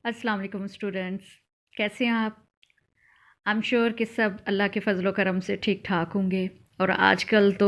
अस्सलाम वालेकुम स्टूडेंट्स। कैसे हैं आप? आई एम श्योर कि सब अल्लाह के फजलो करम से ठीक ठाक होंगे। और आजकल तो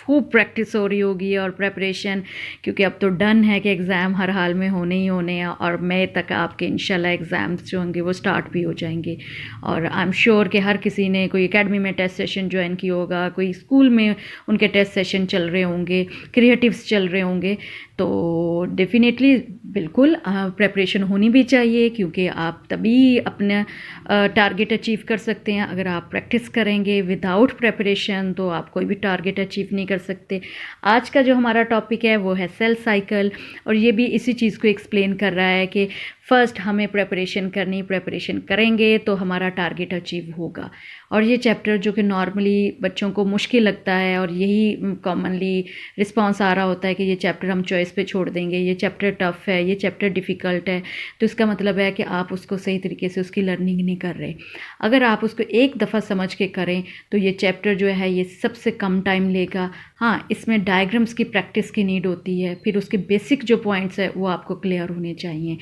खूब प्रैक्टिस हो रही होगी और प्रेपरेशन, क्योंकि अब तो डन है कि एग्ज़ाम हर हाल में होने ही होने हैं और मई तक आपके इंशाल्लाह एग्ज़ाम्स जो होंगे वो स्टार्ट भी हो जाएंगे। और आई एम श्योर कि हर किसी ने कोई एकेडमी में टेस्ट सेशन ज्वाइन किया होगा, कोई स्कूल में उनके टेस्ट सेशन चल रहे होंगे, क्रिएटिव्स चल रहे होंगे। तो डेफिनेटली बिल्कुल प्रेपरेशन होनी भी चाहिए, क्योंकि आप तभी अपना टारगेट अचीव कर सकते हैं। अगर आप प्रैक्टिस करेंगे विदाउट प्रेपरेशन तो आप कोई भी टारगेट अचीव नहीं कर सकते। आज का जो हमारा टॉपिक है वो है सेल साइकिल, और ये भी इसी चीज़ को एक्सप्लेन कर रहा है कि फ़र्स्ट हमें प्रेपरेशन प्रेपरेशन करेंगे तो हमारा टारगेट अचीव होगा। और ये चैप्टर जो कि नॉर्मली बच्चों को मुश्किल लगता है और यही कॉमनली रिस्पांस आ रहा होता है कि ये चैप्टर हम चॉइस पे छोड़ देंगे, ये चैप्टर टफ़ है, ये चैप्टर डिफ़िकल्ट है, तो इसका मतलब है कि आप उसको सही तरीके से उसकी लर्निंग नहीं कर रहे। अगर आप उसको एक दफ़ा समझ के करें तो ये चैप्टर जो है ये सबसे कम टाइम लेगा। हाँ, इसमें डायग्राम्स की प्रैक्टिस की नीड होती है, फिर उसके बेसिक जो पॉइंट्स है वो आपको क्लियर होने चाहिए।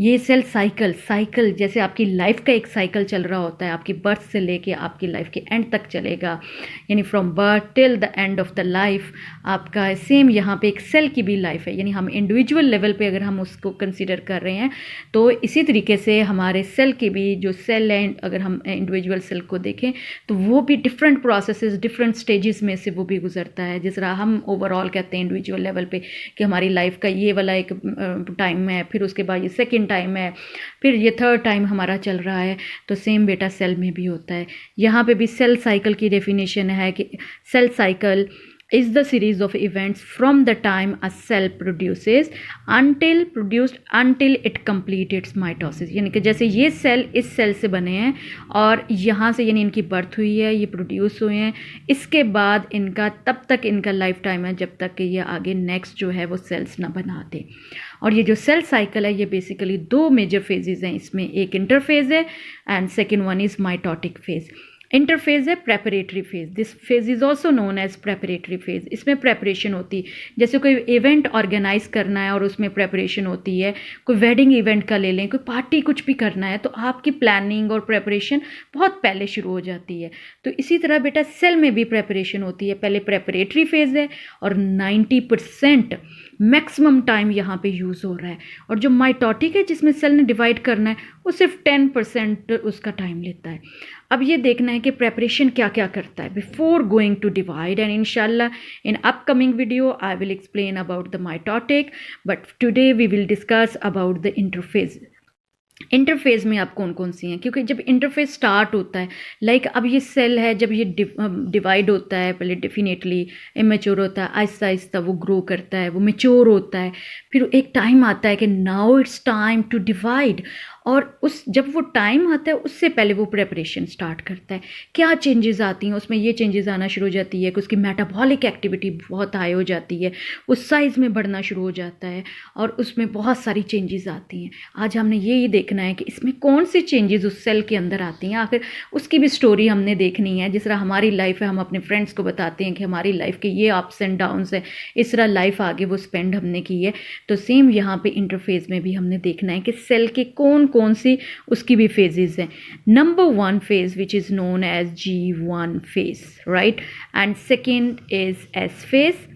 ये सेल साइकिल जैसे आपकी लाइफ का एक साइकिल चल रहा होता है, आपकी बर्थ से लेके आपकी लाइफ के एंड तक चलेगा, यानी from birth till the end of the life आपका सेम यहाँ पे एक सेल की भी लाइफ है। यानी हम इंडिविजुअल लेवल पे अगर हम उसको कंसीडर कर रहे हैं तो इसी तरीके से हमारे सेल की भी जो सेल है, अगर हम इंडिविजुअल सेल को देखें तो वो भी डिफरेंट प्रोसेसेस डिफरेंट स्टेजेस में से वो भी गुजरता है। जिस तरह हम ओवरऑल कहते हैं इंडिविजुअल लेवल पे कि हमारी लाइफ का ये वाला एक टाइम है, फिर उसके बाद ये सेकेंड टाइम है, फिर ये थर्ड टाइम हमारा चल रहा है, तो सेम बेटा सेल में भी होता है। यहाँ पे भी सेल साइकिल की डेफिनेशन है कि cell cycle is the series of events from the time a cell produces until it completes its mitosis। यानी कि जैसे ये सेल इस सेल से बने हैं और यहाँ से यानी इनकी बर्थ हुई है, ये प्रोड्यूस हुए हैं, इसके बाद इनका तब तक इनका लाइफ टाइम है जब तक कि ये आगे नेक्स्ट जो है वो सेल्स ना बना दे। और ये जो सेल साइकिल है ये बेसिकली दो मेजर फेजेस हैं इसमें, एक इंटरफेज है and second one is mitotic phase. Interphase है preparatory phase, this phase is also known as preparatory phase. इसमें प्रेपरेशन होती है, जैसे कोई इवेंट ऑर्गेनाइज करना है और उसमें प्रेपरेशन होती है, कोई वेडिंग इवेंट का ले लें, कोई पार्टी कुछ भी करना है तो आपकी प्लानिंग और प्रेपरेशन बहुत पहले शुरू हो जाती है। तो इसी तरह बेटा सेल में भी प्रेपरेशन होती है, पहले प्रेपरेटरी फेज है और 90% मैक्सिमम टाइम यहाँ पे यूज़ हो रहा है। और जो माइटोटिक है जिसमें सेल ने डिवाइड करना है वो सिर्फ 10% उसका टाइम लेता है। अब ये देखना है कि प्रेपरेशन क्या क्या करता है before going to divide, and इंशाल्लाह in upcoming video I will explain about the mitotic, but today we will discuss about the interphase. Interphase में आप कौन कौन सी हैं, क्योंकि जब इंटरफेज स्टार्ट होता है लाइक अब ये सेल है, जब ये डिवाइड होता है पहले डेफिनेटली इमेच्योर होता है, आहिस्ता आहिस्ता वो ग्रो करता है, वो मेच्योर होता है, फिर एक टाइम आता है कि now it's time to divide. और उस जब वो टाइम आता है उससे पहले वो प्रेपरेशन स्टार्ट करता है। क्या चेंजेस आती हैं उसमें, ये चेंजेस आना शुरू हो जाती है कि उसकी मेटाबॉलिक एक्टिविटी बहुत हाई हो जाती है, उस साइज़ में बढ़ना शुरू हो जाता है और उसमें बहुत सारी चेंजेस आती हैं। आज हमने यही देखना है कि इसमें कौन सी चेंजेस उस सेल के अंदर आती हैं, आखिर उसकी भी स्टोरी हमने देखनी है। जिस तरह हमारी लाइफ है, हम अपने फ्रेंड्स को बताते हैं कि हमारी लाइफ के ये अप्स एंड डाउन्स है, इस तरह लाइफ आगे वो स्पेंड हमने की है, तो सेम यहाँ पे इंटरफेज में भी हमने देखना है कि सेल के कौन कौन सी उसकी भी फेजेस हैं। Number 1 phase which is known as G1 phase, right, and second is S phase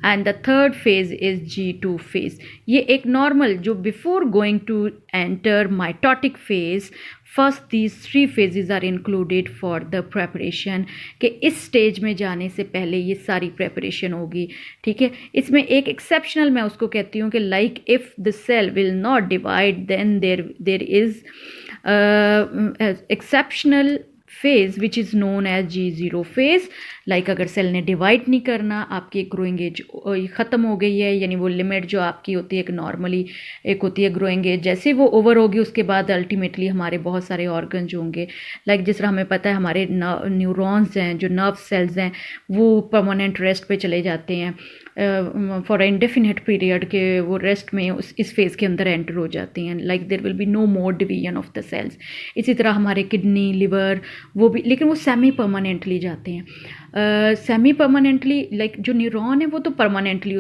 and the third phase is G2 phase। ये एक नॉर्मल जो before going to enter mitotic phase, first these 3 phases are included for the preparation, कि इस stage में जाने से पहले ये सारी प्रेपरेशन होगी। ठीक है, इसमें एक एक्सेप्शनल मैं उसको कहती हूँ कि like if the cell will not divide then there is exceptional phase which is known as G0 phase. Like अगर सेल ने डिवाइड नहीं करना, आपकी एक ग्रोइंग एज ख़त्म हो गई है, यानी वो लिमिट जो आपकी होती है एक नॉर्मली एक होती है ग्रोइंग एज, जैसे वो ओवर होगी उसके बाद अल्टीमेटली हमारे बहुत सारे ऑर्गन जो होंगे, लाइक जिस तरह हमें पता है हमारे न्यूरॉन्स हैं, जो नर्व सेल्स हैं वो परमानेंट रेस्ट पे चले जाते हैं फॉर इंडेफिनिट पीरियड के, वो रेस्ट में इस फेज़ के अंदर एंटर हो जाती हैं, like there will be no more division of the cells. इसी तरह हमारे किडनी लिवर वो भी, लेकिन वो सेमी परमानेंटली जाते हैं। सेमी परमानेंटली लाइक जो न्यूरॉन है वो तो परमानेंटली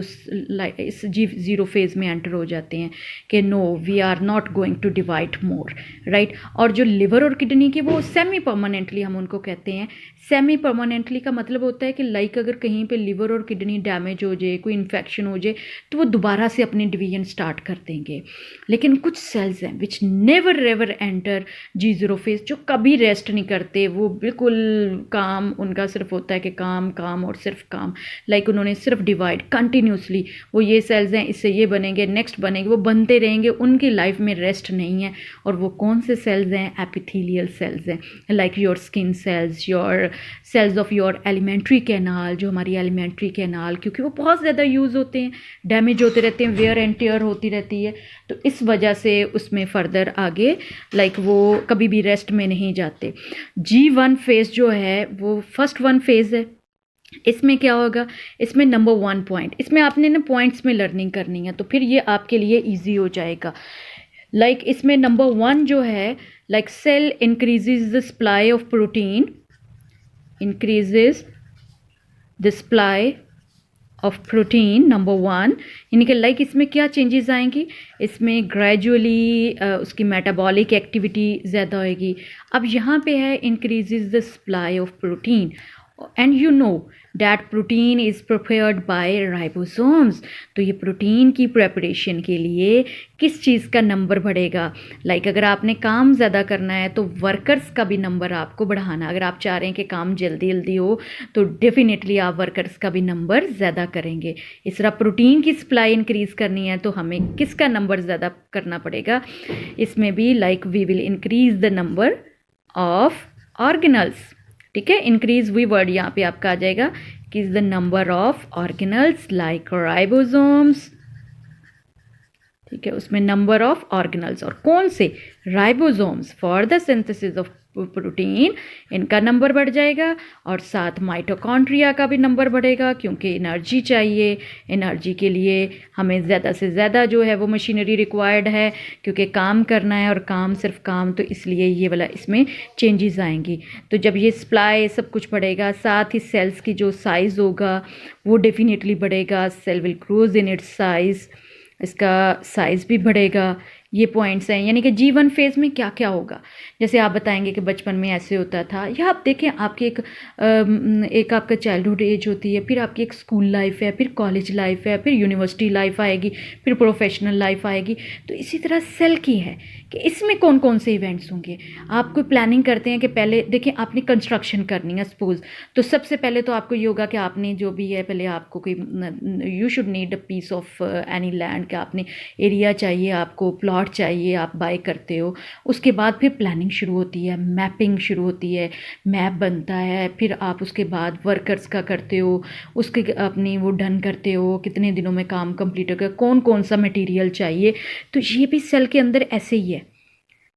इस जीरो फेज़ में एंटर हो जाते हैं कि no we are not going to divide more, right. और जो लिवर और किडनी के वो सेमी परमानेंटली हम उनको कहते हैं। सेमी परमानेंटली का मतलब होता है कि लाइक अगर कहीं पे लिवर और किडनी डैमेज हो जाए, कोई इन्फेक्शन हो जाए, तो वो दोबारा से अपनी डिवीजन स्टार्ट कर देंगे। लेकिन कुछ सेल्स हैं which never ever enter G0 phase, जो कभी रेस्ट नहीं करते, वो बिल्कुल काम उनका सिर्फ होता है कि काम काम और सिर्फ काम। लाइक उन्होंने सिर्फ डिवाइड कंटिन्यूसली, वो ये सेल्स हैं इससे ये बनेंगे, नेक्स्ट बनेंगे, वो बनते रहेंगे, उनकी लाइफ में रेस्ट नहीं है। और वो कौन से सेल्स हैं? एपिथेलियल सेल्स हैं, like your skin cells, your cells of your alimentary canal, जो हमारी एलिमेंट्री कैनाल, क्योंकि वो बहुत ज़्यादा यूज़ होते हैं, डैमेज होते रहते हैं, वेयर एंड टेयर होती रहती है, तो इस वजह से उसमें फर्दर आगे लाइक वो कभी भी रेस्ट में नहीं जाते। G1 फेज़ जो है वो फर्स्ट 1 फेज़ है। इसमें क्या होगा? इसमें नंबर 1 पॉइंट, इसमें आपने ना पॉइंट्स में लर्निंग करनी है, तो फिर ये आपके लिए ईजी हो जाएगा। लाइक इसमें नंबर 1 जो है, like cell increases the supply of protein, increases the supply of protein, number 1। यानी कि लाइक इसमें क्या चेंजेस आएंगी? इसमें ग्रेजुअली उसकी मेटाबॉलिक एक्टिविटी ज़्यादा होएगी। अब यहाँ पे है increases the supply of protein, and you know that protein is prepared by ribosomes. तो ये प्रोटीन की प्रेपरेशन के लिए किस चीज़ का नंबर बढ़ेगा? लाइक अगर आपने काम ज़्यादा करना है तो वर्कर्स का भी नंबर आपको बढ़ाना। अगर आप चाह रहे हैं कि काम जल्दी जल्दी हो तो डेफिनेटली आप वर्कर्स का भी नंबर ज़्यादा करेंगे। इस तरह प्रोटीन की सप्लाई इंक्रीज़ करनी है तो हमें किसका नंबर ज़्यादा करना पड़ेगा? इसमें भी like we will increase the number of organelles. ठीक है, इंक्रीज हुई वर्ड यहाँ पे आपका आ जाएगा कि is the number of organelles like ribosomes. ठीक है, उसमें नंबर ऑफ ऑर्गेनल्स, और कौन से? Ribosomes for the synthesis of protein, इनका नंबर बढ़ जाएगा। और साथ माइटोकॉन्ड्रिया का भी नंबर बढ़ेगा, क्योंकि एनर्जी चाहिए, एनर्जी के लिए हमें ज़्यादा से ज़्यादा जो है वो मशीनरी रिक्वायर्ड है, क्योंकि काम करना है और काम सिर्फ काम, तो इसलिए ये वाला इसमें चेंजेस आएंगी। तो जब ये सप्लाई सब कुछ बढ़ेगा, साथ ही सेल्स की जो साइज़ होगा वो डेफिनेटली बढ़ेगा। Cell will grows in its size, इसका साइज़ भी बढ़ेगा। ये पॉइंट्स हैं, यानी कि G1 फेज़ में क्या क्या होगा। जैसे आप बताएंगे कि बचपन में ऐसे होता था, या आप देखें आपकी एक आपका चाइल्डहुड एज होती है, फिर आपकी एक स्कूल लाइफ है, फिर कॉलेज लाइफ है, फिर यूनिवर्सिटी लाइफ आएगी, फिर प्रोफेशनल लाइफ आएगी। तो इसी तरह सेल की है कि इसमें कौन कौन से इवेंट्स होंगे। आप कोई प्लानिंग करते हैं कि पहले देखें आपने कंस्ट्रक्शन करनी है सपोज, तो सबसे पहले तो आपको ये होगा कि आपने जो भी है पहले आपको कोई you should need a piece of any land, कि आपने एरिया चाहिए, आपको प्लॉट चाहिए, आप बाय करते हो। उसके बाद फिर प्लानिंग शुरू होती है, मैपिंग शुरू होती है, मैप बनता है, फिर आप उसके बाद वर्कर्स का करते हो, उसके अपनी वो डन करते हो, कितने दिनों में काम कंप्लीट होगा, कौन कौन सा मटेरियल चाहिए। तो ये भी सेल के अंदर ऐसे ही है।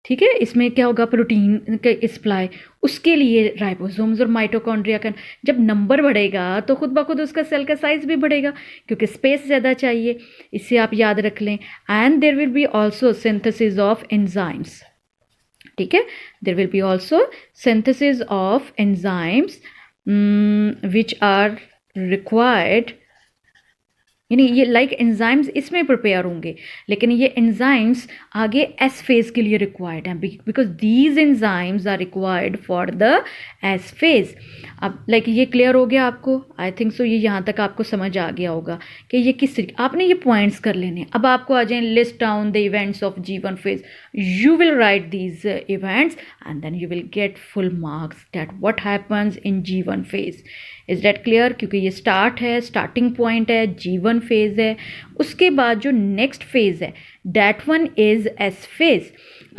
ठीक है, इसमें क्या होगा? प्रोटीन के सप्लाई, उसके लिए राइबोसोम्स और माइटोकॉन्ड्रिया का जब नंबर बढ़ेगा तो खुद ब खुद उसका सेल का साइज भी बढ़ेगा, क्योंकि स्पेस ज़्यादा चाहिए। इससे आप याद रख लें। And there will be also synthesis of enzymes. ठीक है, there will be also synthesis of enzymes which are required, यानी ये लाइक एंजाइम्स इसमें प्रिपेयर होंगे, लेकिन ये एंजाइम्स आगे एस फेज़ के लिए रिक्वायर्ड हैं, because these enzymes are required for the S phase. अब लाइक ये क्लियर हो गया आपको? आई थिंक सो ये यहाँ तक आपको समझ आ गया होगा कि ये किस तरीके, आपने ये पॉइंट्स कर लेने। अब आपको आ जाए list down the events of G1 phase, you will write these events and then you will get full marks that what happens in G1 phase. Is that clear? क्योंकि ये स्टार्ट है, स्टार्टिंग पॉइंट है, G1 phase है। उसके बाद जो next phase है that one is S phase.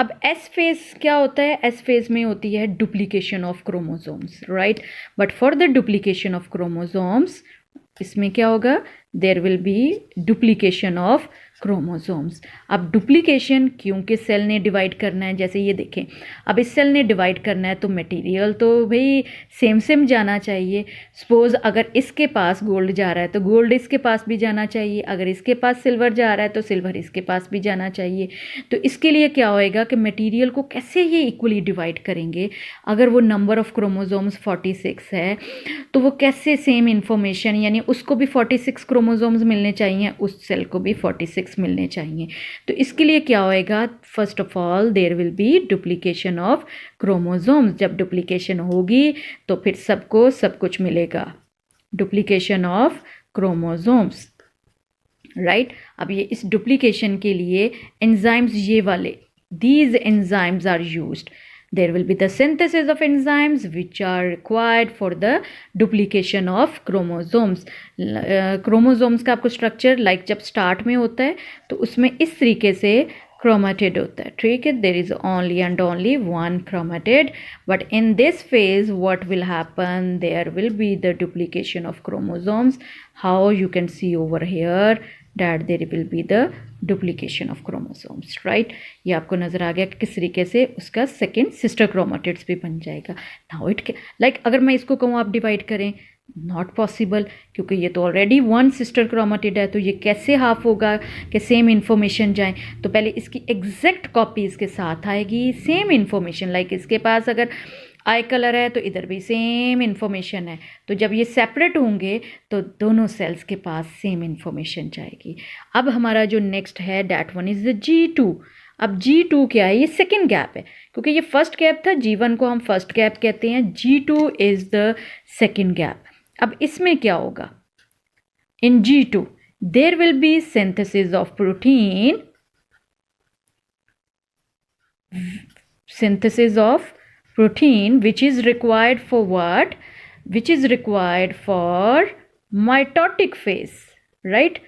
अब S फेज़ क्या होता है? S फेज़ में होती है duplication of chromosomes, right. But for the duplication of chromosomes इसमें क्या होगा? There will be duplication of chromosomes. अब डुप्लीकेशन, क्योंकि सेल ने डिवाइड करना है, जैसे ये देखें, अब इस सेल ने डिवाइड करना है तो मटेरियल तो भाई सेम सेम जाना चाहिए। सपोज अगर इसके पास गोल्ड जा रहा है तो गोल्ड इसके पास भी जाना चाहिए, अगर इसके पास सिल्वर जा रहा है तो सिल्वर इसके पास भी जाना चाहिए। तो इसके लिए क्या होएगा कि मटेरियल को कैसे ये इक्वली डिवाइड करेंगे। अगर वो नंबर ऑफ क्रोमोसोम्स 46 है तो वो कैसे सेम इन्फॉर्मेशन, यानी उसको भी 46 क्रोमोसोम्स मिलने चाहिए, उस सेल को भी 46 मिलने चाहिए। तो इसके लिए क्या होएगा, first of all there will be duplication of chromosomes. जब डुप्लीकेशन होगी तो फिर सबको सब कुछ मिलेगा, डुप्लीकेशन ऑफ क्रोमोसोम्स, राइट। अब ये इस डुप्लीकेशन के लिए एंजाइम्स, ये वाले these enzymes are used. There will be the synthesis of enzymes which are required for the duplication of chromosomes. Chromosomes का आपको स्ट्रक्चर लाइक जब स्टार्ट में होता है तो उसमें इस तरीके से chromatid होता है, ठीक है। There is only and only one chromatid, but in this phase what will happen, there will be the duplication of chromosomes. How you can see over here that there will be the duplication of chromosomes, right? ये आपको नज़र आ गया कि किस तरीके से उसका second sister chromatids भी बन जाएगा। नाउ इट लाइक अगर मैं इसको कहूँ आप डिवाइड करें, नॉट पॉसिबल, क्योंकि ये तो ऑलरेडी वन सिस्टर क्रोमाटिड है, तो ये कैसे हाफ होगा कि सेम इन्फॉर्मेशन जाए। तो पहले इसकी एग्जैक्ट कॉपी इसके साथ आएगी, सेम इन्फॉर्मेशन, लाइक इसके पास अगर आई कलर है तो इधर भी सेम इन्फॉर्मेशन है। तो जब ये सेपरेट होंगे तो दोनों सेल्स के पास सेम इन्फॉर्मेशन जाएगी। अब हमारा जो नेक्स्ट है that one is the G2। अब G2 क्या है, ये सेकेंड गैप है, क्योंकि ये फर्स्ट गैप था, G1 को हम फर्स्ट गैप कहते हैं, G2 is the second gap. अब इसमें क्या होगा, in G2 there will be synthesis of protein, synthesis of protein which is required for what, which is required for mitotic phase, right?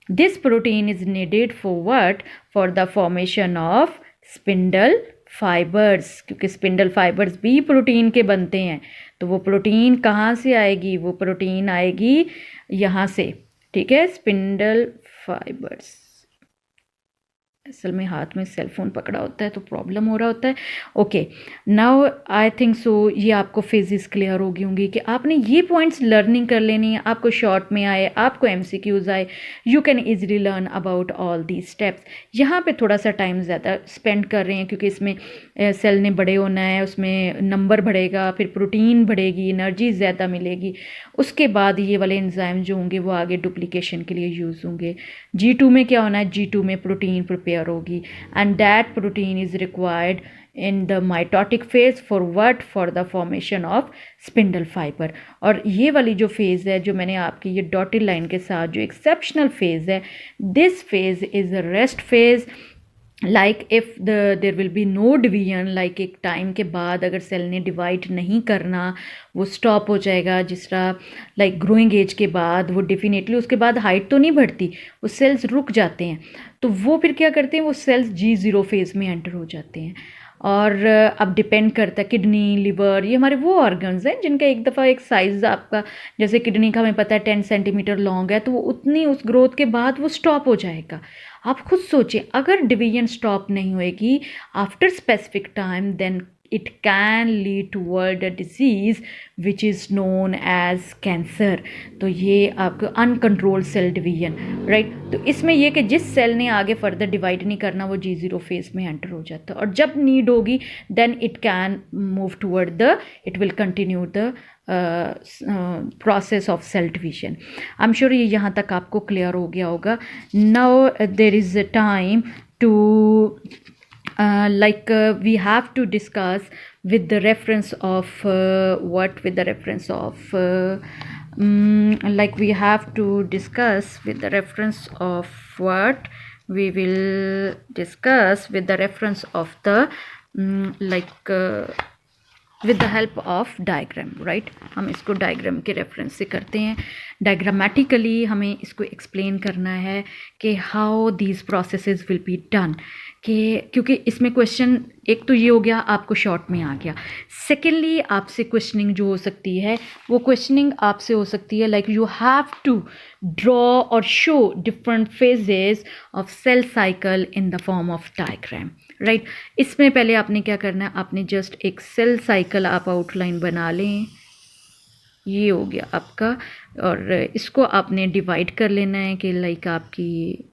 This protein is needed for what, for the formation of spindle fibers, क्योंकि spindle fibers भी protein के बनते हैं। तो वो protein कहाँ से आएगी, वो प्रोटीन आएगी यहाँ से, ठीक है, स्पिंडल फाइबर्स। असल में हाथ में सेल फोन पकड़ा होता है तो प्रॉब्लम हो रहा होता है। Okay, now I think so ये आपको फेजेस क्लियर होगी होंगी कि आपने ये पॉइंट्स लर्निंग कर लेनी है, आपको शॉर्ट में आए, आपको MCQs आए, you can easily learn about all these steps. यहाँ पे थोड़ा सा टाइम ज़्यादा स्पेंड कर रहे हैं क्योंकि इसमें सेल ने बड़े होना है, उसमें नंबर बढ़ेगा, फिर प्रोटीन बढ़ेगी, एनर्जी ज़्यादा मिलेगी, उसके बाद ये वाले एंजाइम जो होंगे वो आगे डुप्लीकेशन के लिए यूज़ होंगे। G2 में क्या होना है, G2 में प्रोटीन प्रिपेयर होगी and that protein is required in the mitotic phase for what, for the formation of spindle fiber। और ये वाली जो फेज़ है जो मैंने आपकी ये डॉटेड लाइन के साथ जो एक्सेप्शनल फेज़ है, this phase is a rest phase. Like if there will be no division, like एक टाइम के बाद अगर सेल ने डिवाइड नहीं करना वो स्टॉप हो जाएगा। जिस तरह लाइक ग्रोइंग एज के बाद वो डेफिनेटली उसके बाद हाइट तो नहीं बढ़ती, वो सेल्स रुक जाते हैं, तो वो फिर क्या करते हैं, वो सेल्स G0 फेज़ में एंटर हो जाते हैं। और अब डिपेंड करता है, किडनी, लिवर, ये हमारे वो ऑर्गन्स हैं जिनका एक दफ़ा एक साइज़ आपका, जैसे किडनी का हमें पता है 10 सेंटीमीटर लॉन्ग है, तो वो उतनी उस ग्रोथ के बाद वो स्टॉप हो जाएगा। आप खुद सोचें, अगर डिवीजन स्टॉप नहीं होएगी after specific time, then it can lead toward a disease which is known as cancer। तो ये आपका अनकंट्रोल्ड सेल डिवीजन, राइट। तो इसमें यह कि जिस सेल ने आगे फर्दर डिवाइड नहीं करना वो G0 फेज में एंटर हो जाता है, और जब नीड होगी then it can move toward the, it will continue the process of cell division. I am sure ये यहाँ तक आपको क्लियर हो गया होगा। Now there is a time to we have to discuss with the reference of what, with the reference of like we have to discuss with the reference of what, we will discuss with the reference of the with the help of diagram, right। हम इसको diagram के reference से करते हैं, diagrammatically हमें इसको explain करना है कि how these processes will be done, कि क्योंकि इसमें क्वेश्चन एक तो ये हो गया, आपको शॉर्ट में आ गया। सेकेंडली आपसे क्वेश्चनिंग जो हो सकती है, वो क्वेश्चनिंग आपसे हो सकती है like you have to draw और show different phases of cell cycle in the form of diagram, right. इसमें पहले आपने क्या करना है, आपने जस्ट एक सेल साइकिल आप आउटलाइन बना लें, ये हो गया आपका, और इसको आपने डिवाइड कर लेना है कि लाइक आपकी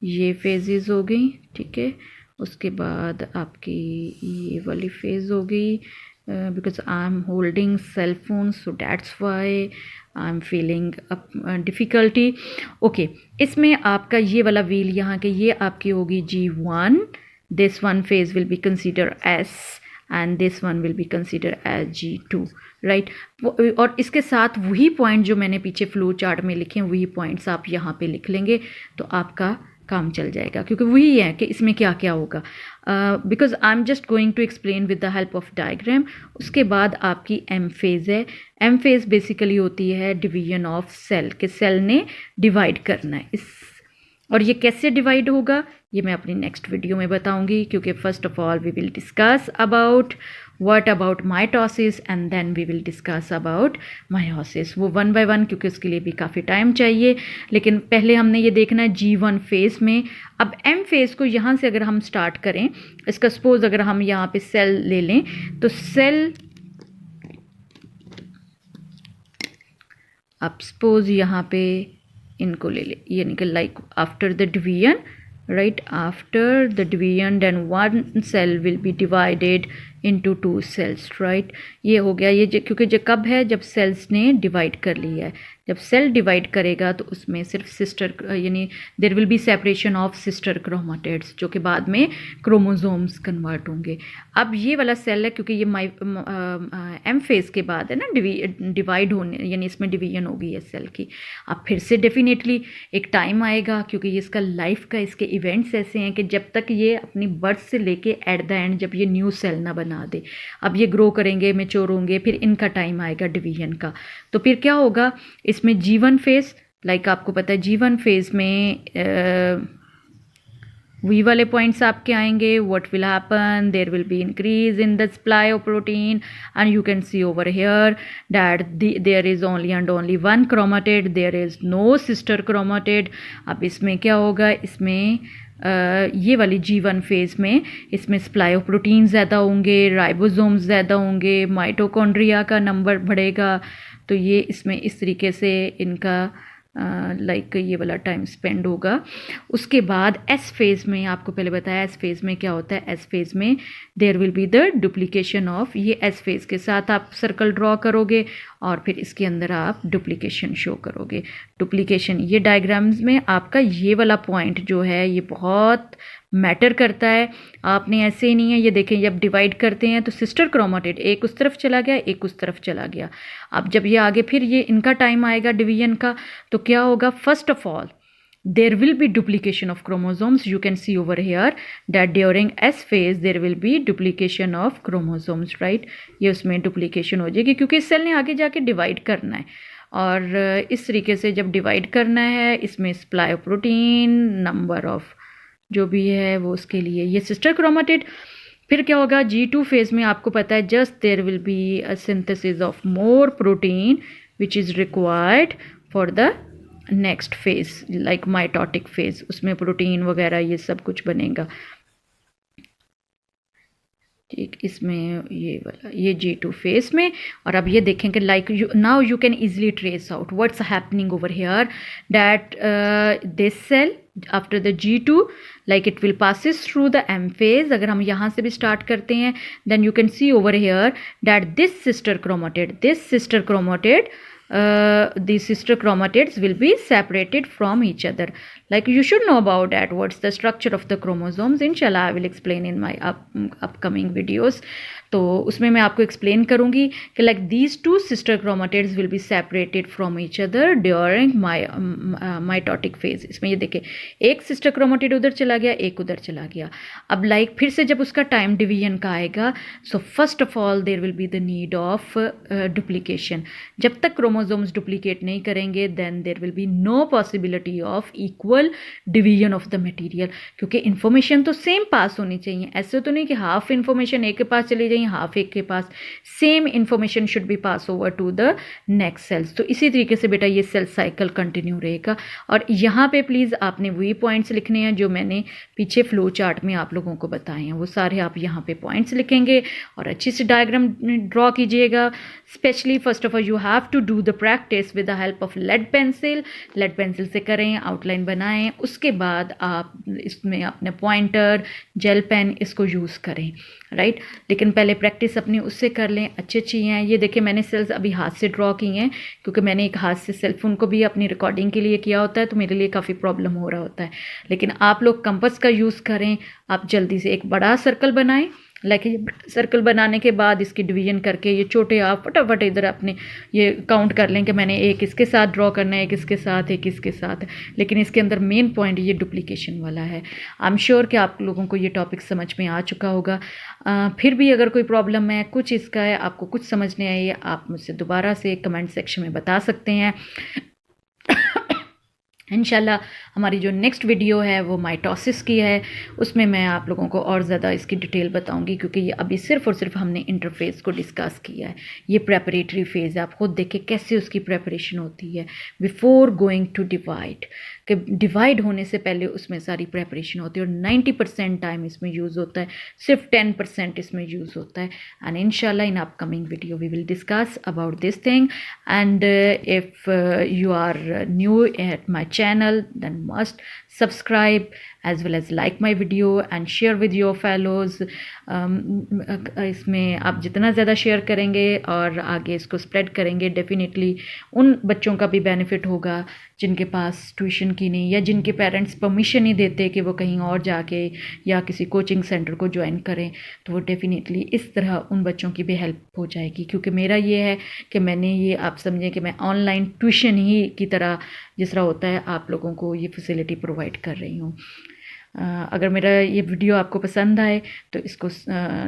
ये फेजेस हो गई, ठीक है। उसके बाद आपकी ये वाली फेज़ हो गई, because I am holding cell phone so that's why I am feeling difficulty. Okay, इसमें आपका ये वाला व्हील यहाँ के ये आपकी होगी G1, this one phase will be consider as and this one will be consider as G2, right. और इसके साथ वही पॉइंट जो मैंने पीछे फ्लो चार्ट में लिखे हैं, वही पॉइंट्स आप यहाँ पे लिख लेंगे तो आपका काम चल जाएगा, क्योंकि वही है कि इसमें क्या क्या होगा। Because I am just going to explain with the help of diagram. उसके बाद आपकी एम फेज़ है। एम फेज़ बेसिकली होती है डिवीजन ऑफ सेल, कि सेल ने डिवाइड करना है इस, और ये कैसे डिवाइड होगा ये मैं अपनी नेक्स्ट वीडियो में बताऊंगी, क्योंकि first of all we will discuss about what about mitosis and then we will discuss about meiosis, वो वन बाय वन, क्योंकि उसके लिए भी काफ़ी टाइम चाहिए। लेकिन पहले हमने ये देखना है G1 फेज़ में। अब एम फेज़ को यहाँ से अगर हम स्टार्ट करें, इसका सपोज अगर हम यहाँ पे सेल ले लें, तो सेल अब सपोज यहाँ पे इनको ले ले, ये निकल like after the division, right, after the division then one cell will be divided into two cells, right। ये हो गया, ये क्योंकि जो कब है, जब सेल्स ने डिवाइड कर लिया है। जब सेल डिवाइड करेगा तो उसमें सिर्फ सिस्टर, यानी there will be separation of sister chromatids, जो कि बाद में क्रोमोसोम्स कन्वर्ट होंगे। अब ये वाला सेल है, क्योंकि ये एम फेज़ के बाद है ना डिवाइड होने, यानी इसमें डिवीजन होगी है सेल की। अब फिर से डेफिनेटली एक टाइम आएगा, क्योंकि इसका लाइफ का, इसके इवेंट्स ऐसे हैं कि जब तक ये अपनी बर्थ से लेके एट द एंड जब ये न्यू सेल ना बना दे, अब ये ग्रो करेंगे, मैच्योर होंगे, फिर इनका टाइम आएगा डिवीजन का। तो फिर क्या होगा इसमें G1 फेज़, लाइक आपको पता है G1 फेज़ में वी वाले पॉइंट्स आपके आएंगे। What will happen, there will be increase in the supply of protein and you can see over here that there is only and only one chromatid, there is no sister chromatid. अब इसमें क्या होगा, इसमें ये वाली G1 phase में इसमें supply of protein ज़्यादा होंगे, राइबोसोम्स ज़्यादा होंगे, माइटोकॉन्ड्रिया का नंबर बढ़ेगा। तो ये इसमें इस तरीके से इनका लाइक ये वाला टाइम स्पेंड होगा। उसके बाद एस फेज़ में आपको पहले बताया, एस फेज़ में क्या होता है, एस फेज़ में there will be the duplication of, ये एस फेज़ के साथ आप सर्कल ड्रॉ करोगे और फिर इसके अंदर आप डुप्लीकेशन शो करोगे। डुप्लीकेशन ये डायग्राम्स में आपका ये वाला पॉइंट जो है ये बहुत मैटर करता है। आपने ऐसे ही नहीं है, ये देखें जब डिवाइड करते हैं तो सिस्टर क्रोमाटिड एक उस तरफ चला गया, एक उस तरफ चला गया। अब जब ये आगे फिर ये इनका टाइम आएगा डिवीजन का, तो क्या होगा, first of all there will be duplication of chromosomes. You can see over here that during S phase there will be duplication of chromosomes, right। ये उसमें duplication हो जाएगी, क्योंकि इस सेल ने आगे जाके डिवाइड करना है, और इस तरीके से जब डिवाइड करना है इसमें supply of protein, number of जो भी है वो उसके लिए ये सिस्टर क्रोमाटिड। फिर क्या होगा G2 फेज़ में, आपको पता है just there will be a synthesis of more protein which is required for the next phase, like mitotic phase, उसमें प्रोटीन वगैरह ये सब कुछ बनेगा, ठीक। इसमें ये वाला ये G2 फेज़ में। और अब ये देखेंगे like now you can easily trace out what's happening over here, that this cell after the G2 like it will passes through the M phase। अगर हम यहाँ से भी स्टार्ट करते हैं then you can see over here that this sister chromatid these sister chromatids will be separated from each other, like you should know about that, what's the structure of the chromosomes। Inshallah I will explain in my upcoming videos। तो उसमें मैं आपको explain करूँगी कि like these two sister chromatids will be separated from each other during mitotic phase. इसमें ये देखिए एक सिस्टर क्रोमेटिड उधर चला गया, एक उधर चला गया। अब लाइक फिर से जब उसका टाइम डिवीजन का आएगा, so first of all there will be the need of duplication. जब तक क्रोमोसोम्स डुप्लीकेट नहीं करेंगे then there will be no possibility of equal division of the material, क्योंकि इन्फॉर्मेशन तो सेम पास होनी चाहिए। ऐसे तो नहीं कि हाफ इन्फॉर्मेशन एक के पास चली जाए, हाफ एक के पास। Same information should be pass over to the next cells. तो इसी तरीके से बेटा ये सेल साइकिल कंटिन्यू रहेगा। और यहाँ पे प्लीज़ आपने वही पॉइंट्स लिखने हैं जो मैंने पीछे फ्लो चार्ट में आप लोगों को बताए हैं, वो सारे आप यहाँ पे पॉइंट्स लिखेंगे और अच्छी से डायग्राम ड्रॉ कीजिएगा। Specially first of all you have to do the practice with the help of lead pencil. Lead pencil से करें, आउटलाइन बनाएं, उसके बाद आप इसमें अपने पॉइंटर, जेल पेन इसको यूज़ करें, राइट। लेकिन पहले प्रैक्टिस अपनी उससे कर लें, अच्छी हैं। ये देखिए मैंने सेल्स अभी हाथ से ड्रॉ की हैं, क्योंकि मैंने एक हाथ से सेलफोन को भी अपनी रिकॉर्डिंग के लिए किया होता है, तो मेरे लिए काफ़ी प्रॉब्लम हो रहा होता है। लेकिन आप लोग कंपास का यूज़ करें, आप जल्दी से एक बड़ा सर्कल बनाएं। लाइक सर्कल बनाने के बाद इसकी डिवीजन करके ये छोटे आप फटाफट इधर अपने ये काउंट कर लें कि मैंने एक इसके साथ ड्रॉ करना है, एक इसके साथ, एक इसके साथ। लेकिन इसके अंदर मेन पॉइंट ये डुप्लीकेशन वाला है। आई एम श्योर कि आप लोगों को ये टॉपिक समझ में आ चुका होगा। फिर भी अगर कोई प्रॉब्लम है, कुछ इसका है, आपको कुछ समझ नहीं आई, आप मुझसे दोबारा से कमेंट सेक्शन में बता सकते हैं। इंशाल्लाह हमारी जो नेक्स्ट वीडियो है वो माइटोसिस की है, उसमें मैं आप लोगों को और ज़्यादा इसकी डिटेल बताऊंगी, क्योंकि ये अभी सिर्फ और सिर्फ हमने इंटरफेस को डिस्कस किया है। ये प्रेपरेटरी फेज़ है, आप खुद देखें कैसे उसकी प्रेपरेशन होती है बिफोर गोइंग टू डिवाइड। कि डिवाइड होने से पहले उसमें सारी प्रेपरेशन होती है, और 90% टाइम इसमें यूज़ होता है, सिर्फ 10% इसमें यूज़ होता है। एंड इंशाल्लाह in upcoming video we will discuss about this thing. And if you are new at my channel, then must subscribe as well as like my video and share with your fellows। इसमें आप जितना ज़्यादा share करेंगे और आगे इसको spread करेंगे, definitely उन बच्चों का भी बेनिफिट होगा जिनके पास ट्यूशन की नहीं, या जिनके पेरेंट्स परमिशन नहीं देते कि वो कहीं और जाके या किसी कोचिंग सेंटर को ज्वाइन करें, तो वो डेफिनेटली इस तरह उन बच्चों की भी हेल्प हो जाएगी। क्योंकि मेरा ये है कि मैंने ये, आप समझें कि मैं ऑनलाइन ट्यूशन ही की तरह जिस तरह होता है आप लोगों को ये फैसिलिटी प्रोवाइड कर रही हूँ। अगर मेरा ये वीडियो आपको पसंद आए तो इसको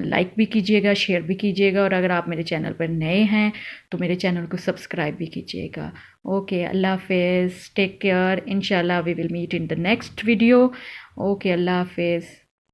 लाइक भी कीजिएगा, शेयर भी कीजिएगा, और अगर आप मेरे चैनल पर नए हैं तो मेरे चैनल को सब्सक्राइब भी कीजिएगा। ओके, अल्लाह हाफिज़, टेक केयर। इंशाल्लाह we will meet in the next video. Okay, अल्लाह हाफिज़।